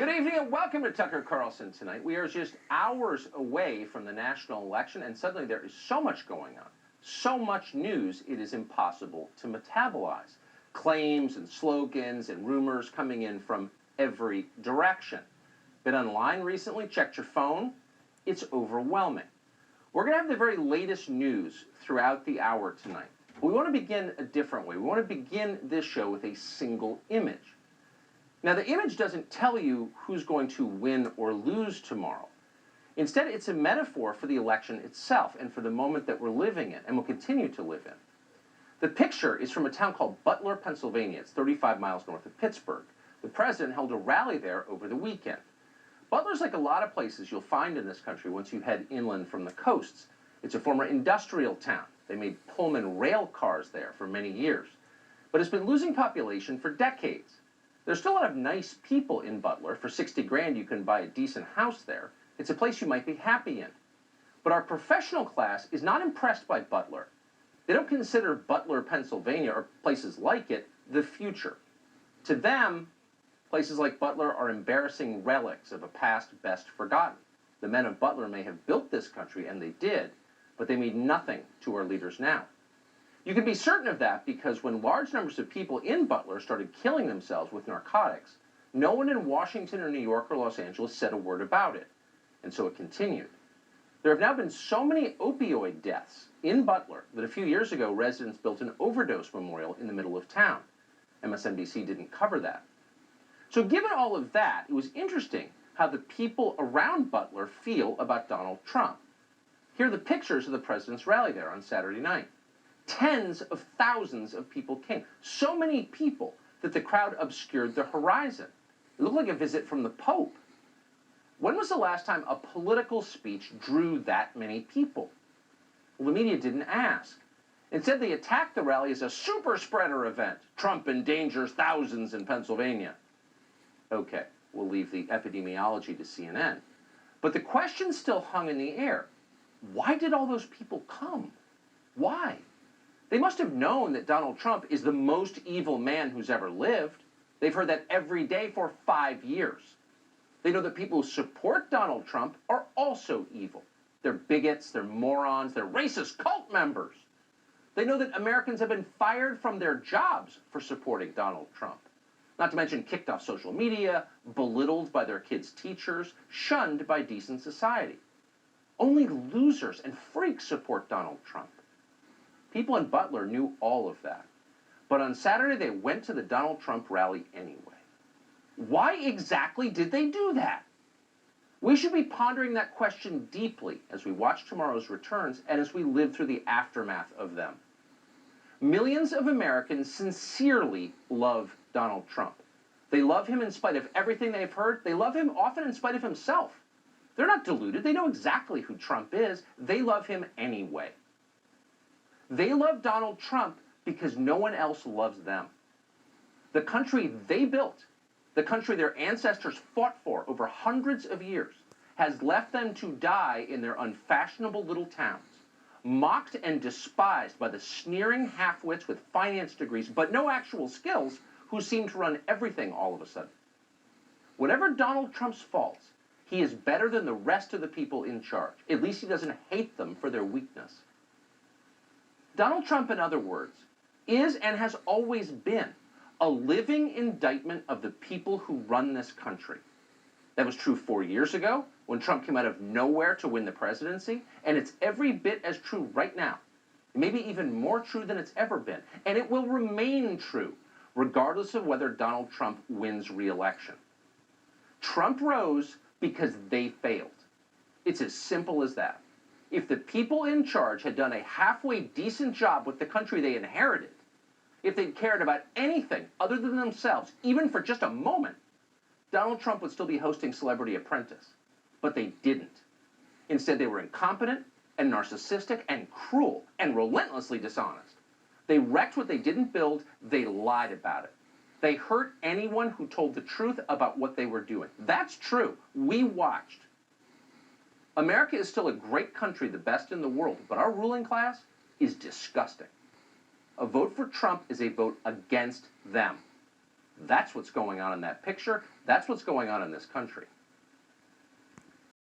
Good evening and welcome to Tucker Carlson tonight. We are just hours away from the national election, and suddenly there is so much going on, so much news, it is impossible to metabolize. Claims and slogans and rumors coming in from every direction. Been online recently? Checked your phone? It's overwhelming. We're going to have the very latest news throughout the hour tonight. We want to begin a different way. We want to begin this show with a single image. Now, the image doesn't tell you who's going to win or lose tomorrow. Instead, it's a metaphor for the election itself and for the moment that we're living in and will continue to live in. The picture is from a town called Butler, Pennsylvania. It's 35 miles north of Pittsburgh. The president held a rally there over the weekend. Butler's like a lot of places you'll find in this country once you head inland from the coasts. It's a former industrial town. They made Pullman rail cars there for many years. But it's been losing population for decades. There's still a lot of nice people in Butler. For 60 grand, you can buy a decent house there. It's a place you might be happy in. But our professional class is not impressed by Butler. They don't consider Butler, Pennsylvania, or places like it, the future. To them, places like Butler are embarrassing relics of a past best forgotten. The men of Butler may have built this country, and they did, but they mean nothing to our leaders now. You can be certain of that because when large numbers of people in Butler started killing themselves with narcotics, no one in Washington or New York or Los Angeles said a word about it. And so it continued. There have now been so many opioid deaths in Butler that a few years ago residents built an overdose memorial in the middle of town. MSNBC didn't cover that. So given all of that, it was interesting how the people around Butler feel about Donald Trump. Here are the pictures of the president's rally there on Saturday night. Tens of thousands of people came. So many people that the crowd obscured the horizon. It looked like a visit from the Pope. When was the last time a political speech drew that many people? Well, the media didn't ask. Instead, they attacked the rally as a super spreader event. Trump endangers thousands in Pennsylvania. Okay, we'll leave the epidemiology to CNN. But the question still hung in the air. Why did all those people come? Why? They must have known that Donald Trump is the most evil man who's ever lived. They've heard that every day for 5 years. They know that people who support Donald Trump are also evil. They're bigots, they're morons, they're racist cult members. They know that Americans have been fired from their jobs for supporting Donald Trump. Not to mention kicked off social media, belittled by their kids' teachers, shunned by decent society. Only losers and freaks support Donald Trump. People in Butler knew all of that. But on Saturday, they went to the Donald Trump rally anyway. Why exactly did they do that? We should be pondering that question deeply as we watch tomorrow's returns and as we live through the aftermath of them. Millions of Americans sincerely love Donald Trump. They love him in spite of everything they've heard. They love him often in spite of himself. They're not deluded. They know exactly who Trump is. They love him anyway. They love Donald Trump because no one else loves them. The country they built, the country their ancestors fought for over hundreds of years, has left them to die in their unfashionable little towns, mocked and despised by the sneering half-wits with finance degrees but no actual skills who seem to run everything all of a sudden. Whatever Donald Trump's faults, he is better than the rest of the people in charge. At least he doesn't hate them for their weakness. Donald Trump, in other words, is and has always been a living indictment of the people who run this country. That was true 4 years ago when Trump came out of nowhere to win the presidency, and it's every bit as true right now. Maybe even more true than it's ever been. And it will remain true, regardless of whether Donald Trump wins re-election. Trump rose because they failed. It's as simple as that. If the people in charge had done a halfway decent job with the country they inherited, if they'd cared about anything other than themselves, even for just a moment, Donald Trump would still be hosting Celebrity Apprentice. But they didn't. Instead, they were incompetent and narcissistic and cruel and relentlessly dishonest. They wrecked what they didn't build. They lied about it. They hurt anyone who told the truth about what they were doing. That's true. We watched. America is still a great country, the best in the world, but our ruling class is disgusting. A vote for Trump is a vote against them. That's what's going on in that picture. That's what's going on in this country.